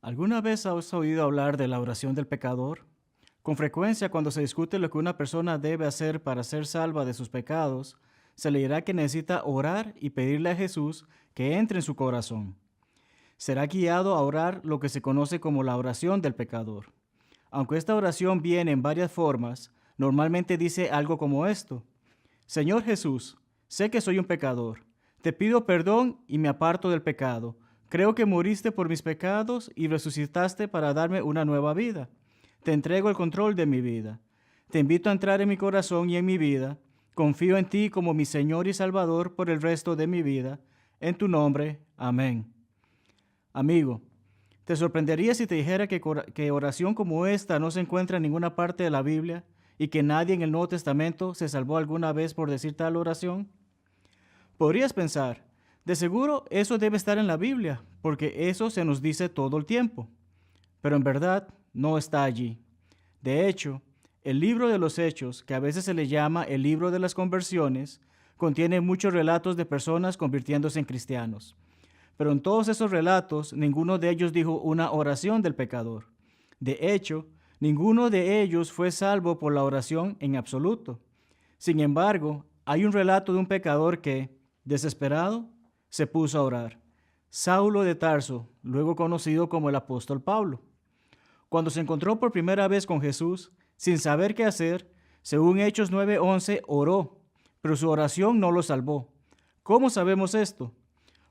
¿Alguna vez has oído hablar de la oración del pecador? Con frecuencia, cuando se discute lo que una persona debe hacer para ser salva de sus pecados, se le dirá que necesita orar y pedirle a Jesús que entre en su corazón. Será guiado a orar lo que se conoce como la oración del pecador. Aunque esta oración viene en varias formas, normalmente dice algo como esto: Señor Jesús, sé que soy un pecador. Te pido perdón y me aparto del pecado. Creo que moriste por mis pecados y resucitaste para darme una nueva vida. Te entrego el control de mi vida. Te invito a entrar en mi corazón y en mi vida. Confío en ti como mi Señor y Salvador por el resto de mi vida. En tu nombre, amén. Amigo, ¿te sorprendería si te dijera que oración como esta no se encuentra en ninguna parte de la Biblia y que nadie en el Nuevo Testamento se salvó alguna vez por decir tal oración? Podrías pensar, de seguro eso debe estar en la Biblia, porque eso se nos dice todo el tiempo. Pero en verdad no está allí. De hecho, el libro de los Hechos, que a veces se le llama el libro de las conversiones, contiene muchos relatos de personas convirtiéndose en cristianos. Pero en todos esos relatos, ninguno de ellos dijo una oración del pecador. De hecho, ninguno de ellos fue salvo por la oración en absoluto. Sin embargo, hay un relato de un pecador que, desesperado, se puso a orar. Saulo de Tarso, luego conocido como el apóstol Pablo. Cuando se encontró por primera vez con Jesús, sin saber qué hacer, según Hechos 9:11, oró, pero su oración no lo salvó. ¿Cómo sabemos esto?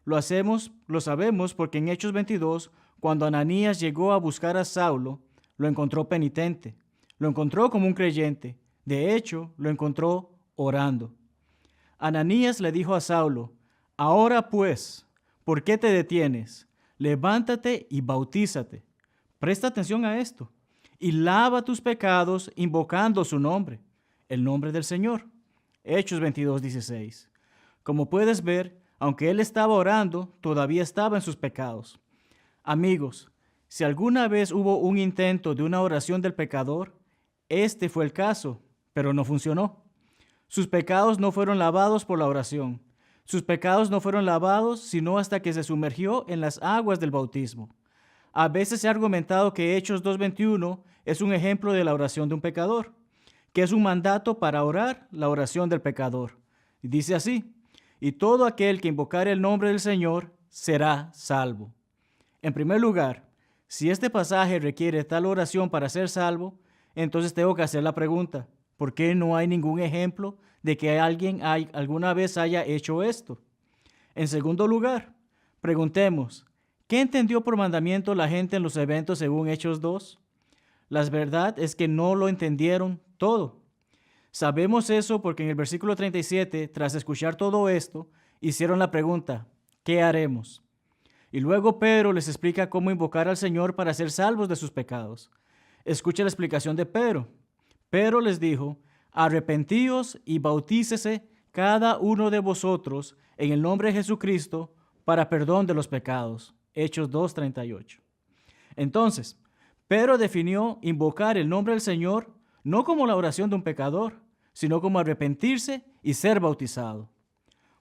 Lo sabemos porque en Hechos 22, cuando Ananías llegó a buscar a Saulo, lo encontró penitente, lo encontró como un creyente, de hecho, lo encontró orando. Ananías le dijo a Saulo: Ahora pues, ¿por qué te detienes? Levántate y bautízate. Presta atención a esto. Y lava tus pecados invocando su nombre, el nombre del Señor. Hechos 22:16. Como puedes ver, aunque él estaba orando, todavía estaba en sus pecados. Amigos, si alguna vez hubo un intento de una oración del pecador, este fue el caso, pero no funcionó. Sus pecados no fueron lavados por la oración. Sus pecados no fueron lavados sino hasta que se sumergió en las aguas del bautismo. A veces se ha argumentado que Hechos 2:21 es un ejemplo de la oración de un pecador, que es un mandato para orar la oración del pecador. Y dice así: y todo aquel que invocare el nombre del Señor será salvo. En primer lugar, si este pasaje requiere tal oración para ser salvo, entonces tengo que hacer la pregunta: ¿por qué no hay ningún ejemplo de que alguien alguna vez haya hecho esto? En segundo lugar, preguntemos: ¿qué entendió por mandamiento la gente en los eventos según Hechos 2? La verdad es que no lo entendieron todo. Sabemos eso porque en el versículo 37, tras escuchar todo esto, hicieron la pregunta: ¿qué haremos? Y luego Pedro les explica cómo invocar al Señor para ser salvos de sus pecados. Escucha la explicación de Pedro. Pedro les dijo: arrepentíos y bautícese cada uno de vosotros en el nombre de Jesucristo para perdón de los pecados. Hechos 2:38. Entonces, Pedro definió invocar el nombre del Señor no como la oración de un pecador, sino como arrepentirse y ser bautizado.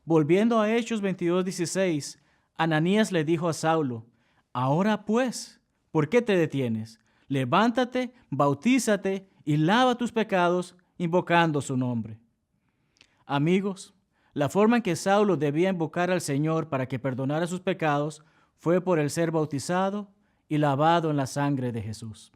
Volviendo a Hechos 22:16, Ananías le dijo a Saulo: ahora pues, ¿por qué te detienes? Levántate, bautízate y lava tus pecados invocando su nombre. Amigos, la forma en que Saulo debía invocar al Señor para que perdonara sus pecados fue por el ser bautizado y lavado en la sangre de Jesús.